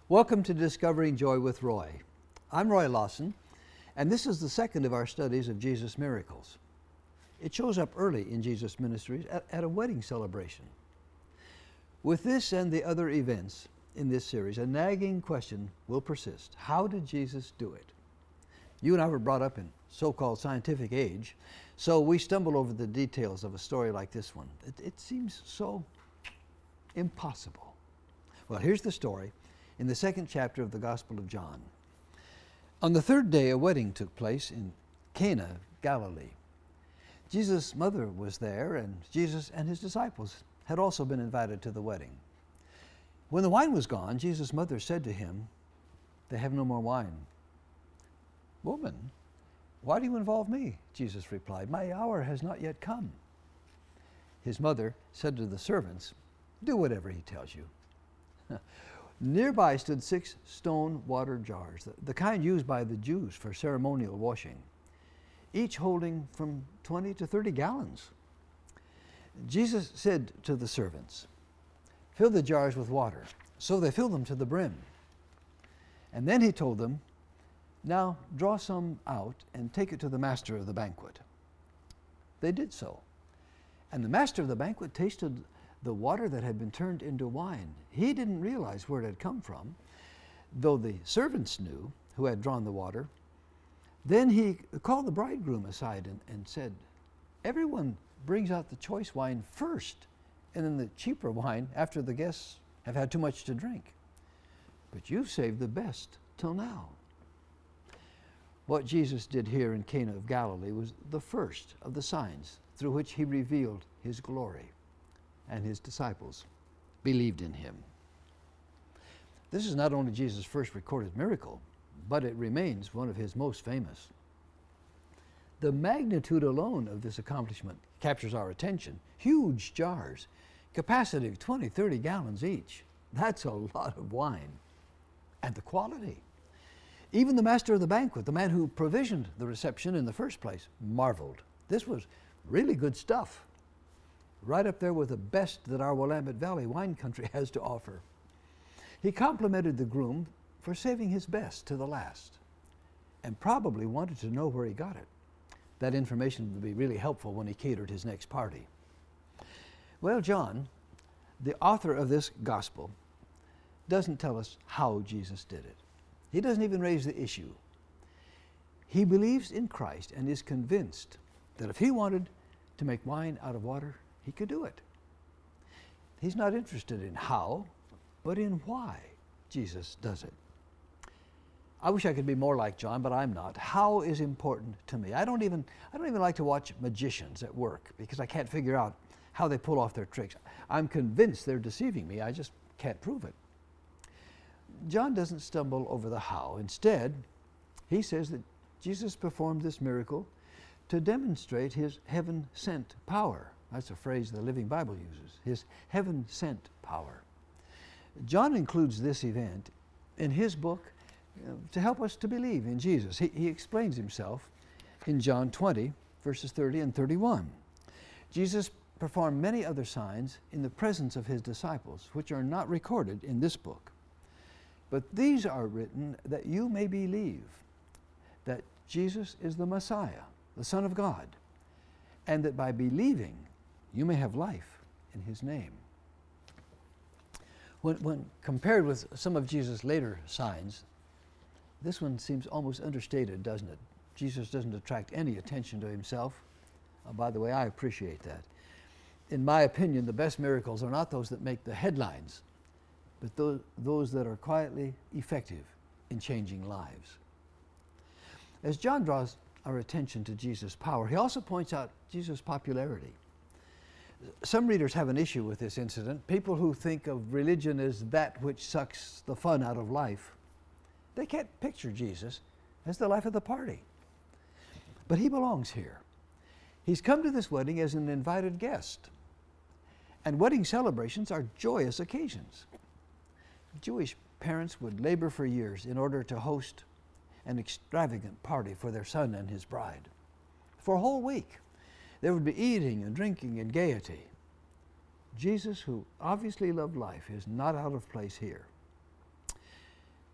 Welcome to Discovering Joy with Roy. I'm Roy Lawson, and this is the second of our studies of Jesus' miracles. It shows up early in Jesus' ministries at a wedding celebration. With this and the other events in this series, a nagging question will persist. How did Jesus do it? You and I were brought up in so-called scientific age, so we stumble over the details of a story like this one. It seems so impossible. Well, here's the story in the second chapter of the Gospel of John. On the third day, a wedding took place in Cana, Galilee. Jesus' mother was there, and Jesus and his disciples had also been invited to the wedding. When the wine was gone, Jesus' mother said to him, "They have no more wine." "Woman, why do you involve me?" Jesus replied. "My hour has not yet come." His mother said to the servants, "Do whatever he tells you." Nearby stood 6 stone water jars, the kind used by the Jews for ceremonial washing, each holding from 20 to 30 gallons. Jesus said to the servants, "Fill the jars with water." So they filled them to the brim. And then he told them, "Now draw some out and take it to the master of the banquet." They did so. And the master of the banquet tasted the water that had been turned into wine. He didn't realize where it had come from, though the servants knew who had drawn the water. Then he called the bridegroom aside and said, "Everyone brings out the choice wine first, and then the cheaper wine after the guests have had too much to drink. But you've saved the best till now." What Jesus did here in Cana of Galilee was the first of the signs through which he revealed his glory, and his disciples believed in him. This is not only Jesus' first recorded miracle, but it remains one of his most famous. The magnitude alone of this accomplishment captures our attention. Huge jars, capacity of 20, 30 gallons each. That's a lot of wine. And the quality. Even the master of the banquet, the man who provisioned the reception in the first place, marveled. This was really good stuff. Right up there with the best that our Willamette Valley wine country has to offer. He complimented the groom for saving his best to the last, and probably wanted to know where he got it. That information would be really helpful when he catered his next party. Well, John, the author of this gospel, doesn't tell us how Jesus did it. He doesn't even raise the issue. He believes in Christ and is convinced that if he wanted to make wine out of water, he could do it. He's not interested in how, but in why Jesus does it. I wish I could be more like John, but I'm not. How is important to me. I don't even like to watch magicians at work because I can't figure out how they pull off their tricks. I'm convinced they're deceiving me. I just can't prove it. John doesn't stumble over the how. Instead, he says that Jesus performed this miracle to demonstrate his heaven-sent power. That's a phrase the Living Bible uses, his heaven-sent power. John includes this event in his book to help us to believe in Jesus. He explains himself in John 20, verses 30 and 31. Jesus performed many other signs in the presence of his disciples, which are not recorded in this book. But these are written that you may believe that Jesus is the Messiah, the Son of God, and that by believing you may have life in his name. When compared with some of Jesus' later signs, this one seems almost understated, doesn't it? Jesus doesn't attract any attention to himself. By the way, I appreciate that. In my opinion, the best miracles are not those that make the headlines, but those that are quietly effective in changing lives. As John draws our attention to Jesus' power, he also points out Jesus' popularity. Some readers have an issue with this incident. People who think of religion as that which sucks the fun out of life, they can't picture Jesus as the life of the party. But he belongs here. He's come to this wedding as an invited guest. And wedding celebrations are joyous occasions. Jewish parents would labor for years in order to host an extravagant party for their son and his bride. For a whole week, there would be eating and drinking and gaiety. Jesus, who obviously loved life, is not out of place here.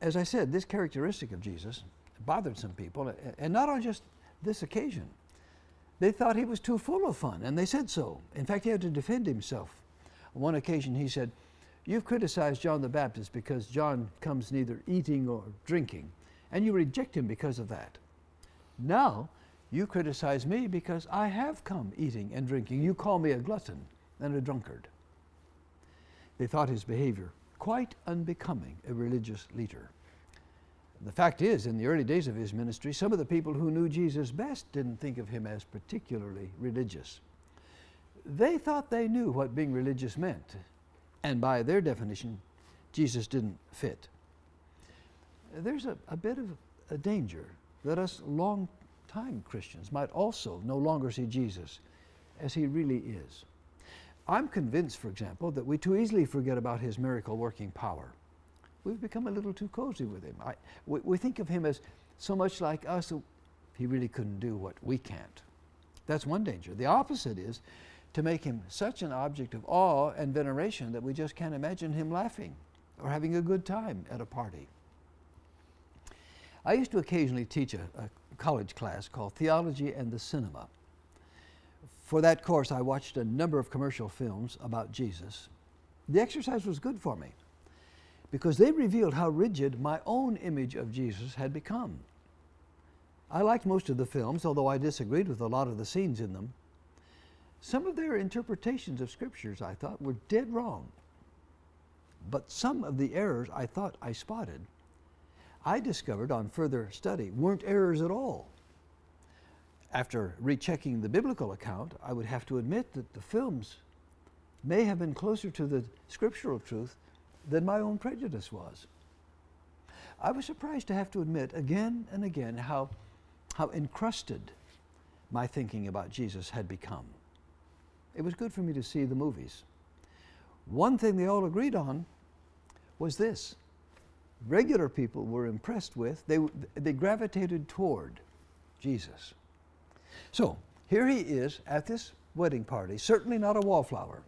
as I said, this characteristic of Jesus bothered some people, and not on just this occasion. They thought he was too full of fun, and they said so. In fact, he had to defend himself. On one occasion, he said, "You've criticized John the Baptist because John comes neither eating or drinking, and you reject him because of that. Now, you criticize me because I have come eating and drinking. You call me a glutton and a drunkard." They thought his behavior quite unbecoming a religious leader. The fact is, in the early days of his ministry, some of the people who knew Jesus best didn't think of him as particularly religious. They thought they knew what being religious meant, and by their definition, Jesus didn't fit. There's a bit of a danger that us long-time Christians might also no longer see Jesus as he really is. I'm convinced, for example, that we too easily forget about his miracle-working power. We've become a little too cozy with him. We think of him as so much like us, he really couldn't do what we can't. That's one danger. The opposite is to make him such an object of awe and veneration that we just can't imagine him laughing or having a good time at a party. I used to occasionally teach a college class called Theology and the Cinema. For that course, I watched a number of commercial films about Jesus. The exercise was good for me because they revealed how rigid my own image of Jesus had become. I liked most of the films, although I disagreed with a lot of the scenes in them. Some of their interpretations of scriptures, I thought, were dead wrong. But some of the errors I thought I spotted, I discovered on further study weren't errors at all. After rechecking the biblical account, I would have to admit that the films may have been closer to the scriptural truth than my own prejudice was. I was surprised to have to admit again and again how encrusted my thinking about Jesus had become. It was good for me to see the movies. One thing they all agreed on was this: regular people were impressed with, they gravitated toward Jesus. So here he is at this wedding party, certainly not a wallflower.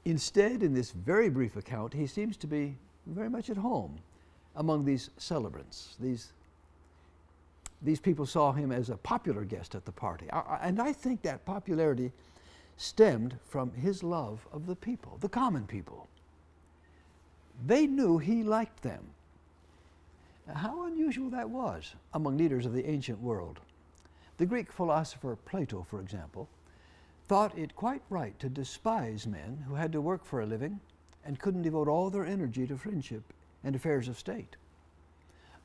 Instead, in this very brief account, he seems to be very much at home among these celebrants. These people saw him as a popular guest at the party. And I think that popularity stemmed from his love of the people, the common people. They knew he liked them. How unusual that was among leaders of the ancient world. The Greek philosopher Plato, for example, thought it quite right to despise men who had to work for a living and couldn't devote all their energy to friendship and affairs of state.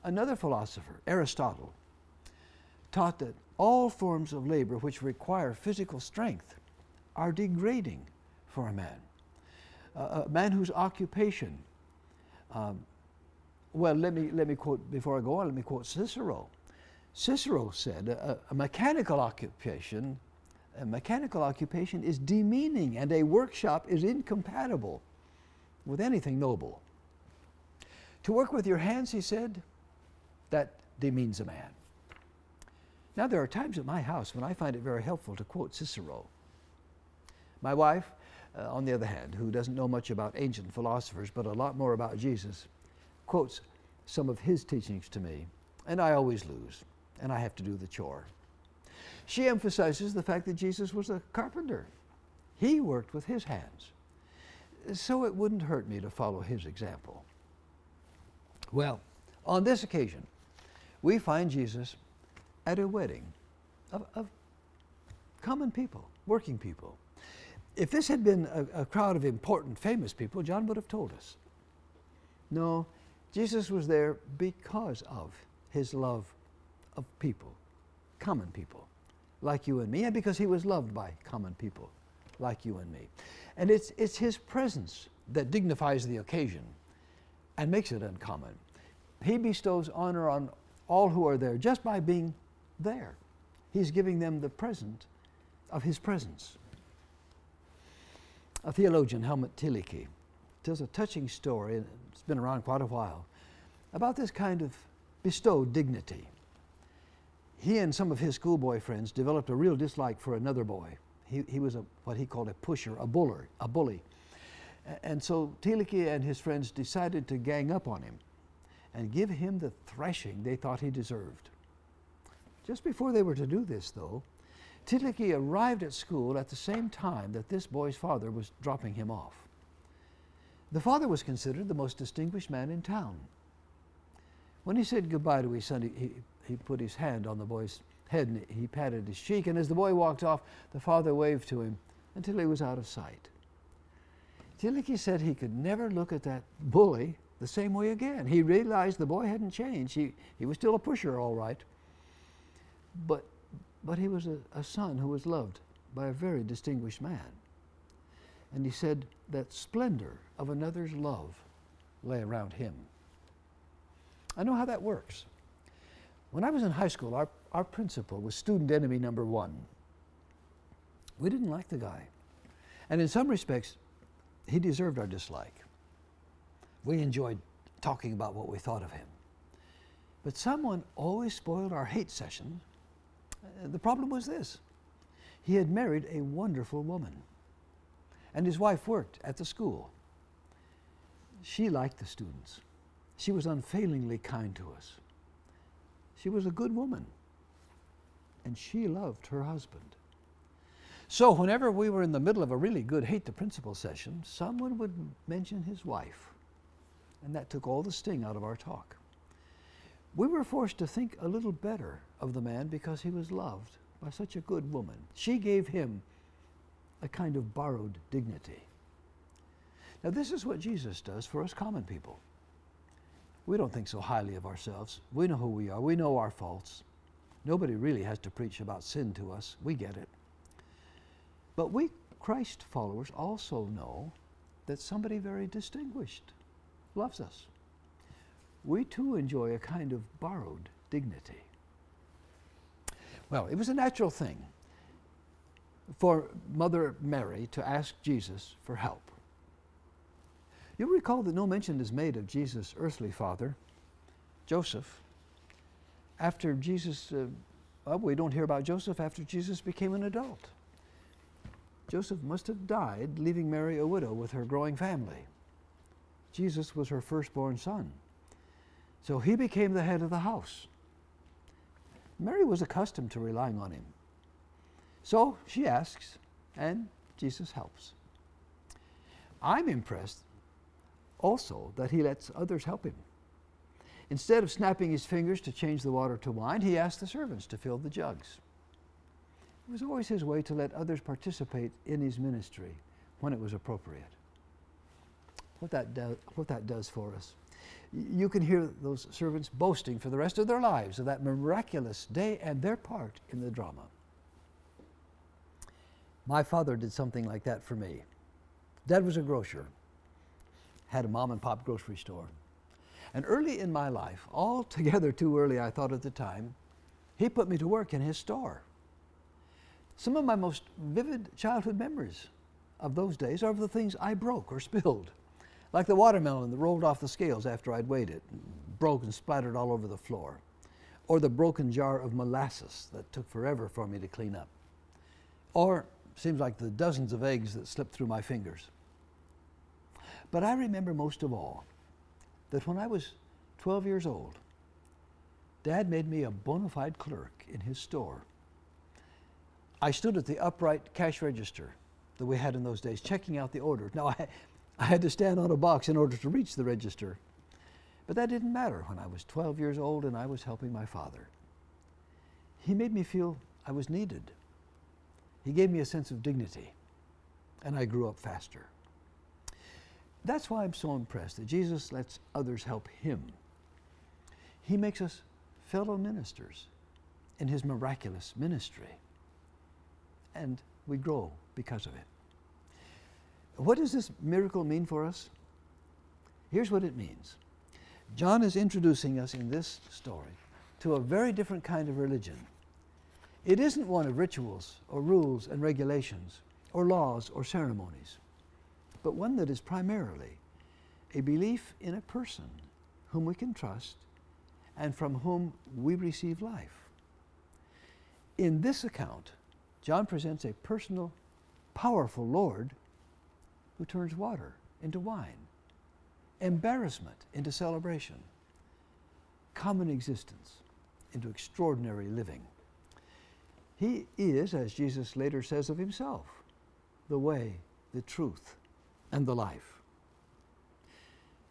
Another philosopher, Aristotle, taught that all forms of labor which require physical strength are degrading for a man. A man whose occupation, well, let me quote, before I go on, let me quote Cicero. Cicero said, a mechanical occupation is demeaning, and a workshop is incompatible with anything noble. To work with your hands, he said, that demeans a man. Now, there are times at my house when I find it very helpful to quote Cicero. My wife, on the other hand, who doesn't know much about ancient philosophers, but a lot more about Jesus, quotes some of his teachings to me, and I always lose, and I have to do the chore. She emphasizes the fact that Jesus was a carpenter. He worked with his hands. So it wouldn't hurt me to follow his example. Well, on this occasion, we find Jesus at a wedding of common people, working people. If this had been a crowd of important, famous people, John would have told us. No, Jesus was there because of his love of people, common people, like you and me, and because he was loved by common people, like you and me. And it's his presence that dignifies the occasion and makes it uncommon. He bestows honor on all who are there just by being there. He's giving them the present of his presence. A theologian, Helmut Thielicke, tells a touching story, and it's been around quite a while, about this kind of bestowed dignity. He and some of his schoolboy friends developed a real dislike for another boy. He was what he called a pusher, a bully. And so Thielicke and his friends decided to gang up on him. and give him the thrashing they thought he deserved. Just before they were to do this, though, Tilike arrived at school at the same time that this boy's father was dropping him off. The father was considered the most distinguished man in town. When he said goodbye to his son, he put his hand on the boy's head and he patted his cheek, and as the boy walked off, the father waved to him until he was out of sight. Tilike said he could never look at that bully the same way again. He realized the boy hadn't changed. He was still a pusher, all right. But he was a son who was loved by a very distinguished man. And he said that splendor of another's love lay around him. I know how that works. When I was in high school, our principal was student enemy number one. We didn't like the guy. And in some respects, he deserved our dislike. We enjoyed talking about what we thought of him. But someone always spoiled our hate session. The problem was this. He had married a wonderful woman, and his wife worked at the school. She liked the students. She was unfailingly kind to us. She was a good woman, and she loved her husband. So whenever we were in the middle of a really good hate the principal session, someone would mention his wife, and that took all the sting out of our talk. We were forced to think a little better of the man because he was loved by such a good woman. She gave him a kind of borrowed dignity. Now this is what Jesus does for us common people. We don't think so highly of ourselves. We know who we are. We know our faults. Nobody really has to preach about sin to us. We get it. But we Christ followers also know that somebody very distinguished loves us. We too enjoy a kind of borrowed dignity. Well, it was a natural thing for Mother Mary to ask Jesus for help. You'll recall that no mention is made of Jesus' earthly father, Joseph. After Jesus, we don't hear about Joseph after Jesus became an adult. Joseph must have died, leaving Mary a widow with her growing family. Jesus was her firstborn son. So he became the head of the house. Mary was accustomed to relying on him. So she asks, and Jesus helps. I'm impressed also that he lets others help him. Instead of snapping his fingers to change the water to wine, he asked the servants to fill the jugs. It was always his way to let others participate in his ministry when it was appropriate. What that does for us. You can hear those servants boasting for the rest of their lives of that miraculous day and their part in the drama. My father did something like that for me. Dad was a grocer, had a mom and pop grocery store. And early in my life, altogether too early I thought at the time, he put me to work in his store. Some of my most vivid childhood memories of those days are of the things I broke or spilled. Like the watermelon that rolled off the scales after I'd weighed it, broke and splattered all over the floor. Or the broken jar of molasses that took forever for me to clean up. Or, seems like the dozens of eggs that slipped through my fingers. But I remember most of all that when I was 12 years old, Dad made me a bona fide clerk in his store. I stood at the upright cash register that we had in those days, checking out the orders. Now, I had to stand on a box in order to reach the register. But that didn't matter when I was 12 years old and I was helping my father. He made me feel I was needed. He gave me a sense of dignity, and I grew up faster. That's why I'm so impressed that Jesus lets others help him. He makes us fellow ministers in his miraculous ministry, and we grow because of it. What does this miracle mean for us? Here's what it means. John is introducing us in this story to a very different kind of religion. It isn't one of rituals or rules and regulations or laws or ceremonies, but one that is primarily a belief in a person whom we can trust and from whom we receive life. In this account, John presents a personal, powerful Lord who turns water into wine, embarrassment into celebration, common existence into extraordinary living. He is, as Jesus later says of himself, the way, the truth, and the life.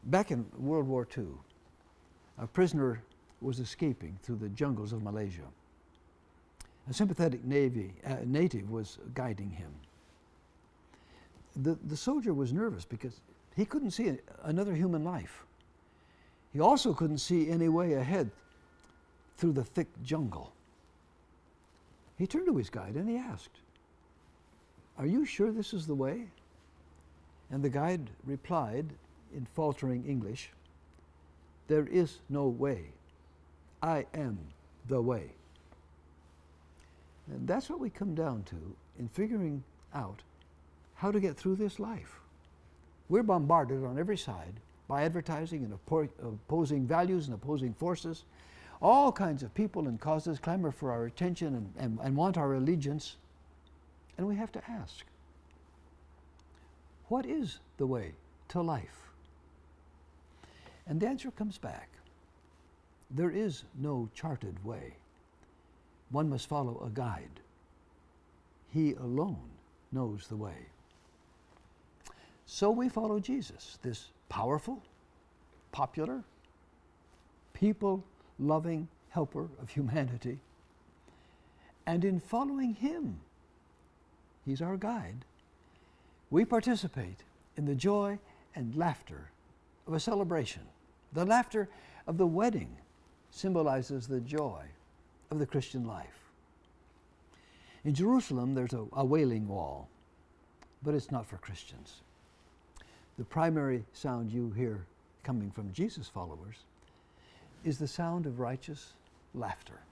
Back in World War II, a prisoner was escaping through the jungles of Malaysia. A sympathetic native was guiding him. The soldier was nervous because he couldn't see another human life. He also couldn't see any way ahead through the thick jungle. He turned to his guide and he asked, "Are you sure this is the way?" And the guide replied in faltering English, "There is no way. I am the way." And that's what we come down to in figuring out how to get through this life. We're bombarded on every side by advertising and opposing values and opposing forces. All kinds of people and causes clamor for our attention and want our allegiance. And we have to ask, what is the way to life? And the answer comes back. There is no charted way. One must follow a guide. He alone knows the way. So we follow Jesus, this powerful, popular, people-loving helper of humanity. And in following him, he's our guide, we participate in the joy and laughter of a celebration. The laughter of the wedding symbolizes the joy of the Christian life. In Jerusalem, there's a wailing wall, but it's not for Christians. The primary sound you hear coming from Jesus' followers is the sound of righteous laughter.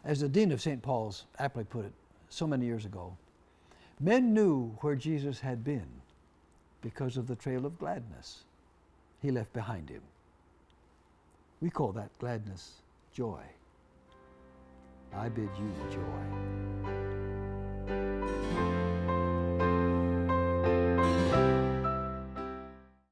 As the dean of St. Paul's aptly put it so many years ago, men knew where Jesus had been because of the trail of gladness he left behind him. We call that gladness joy. I bid you joy.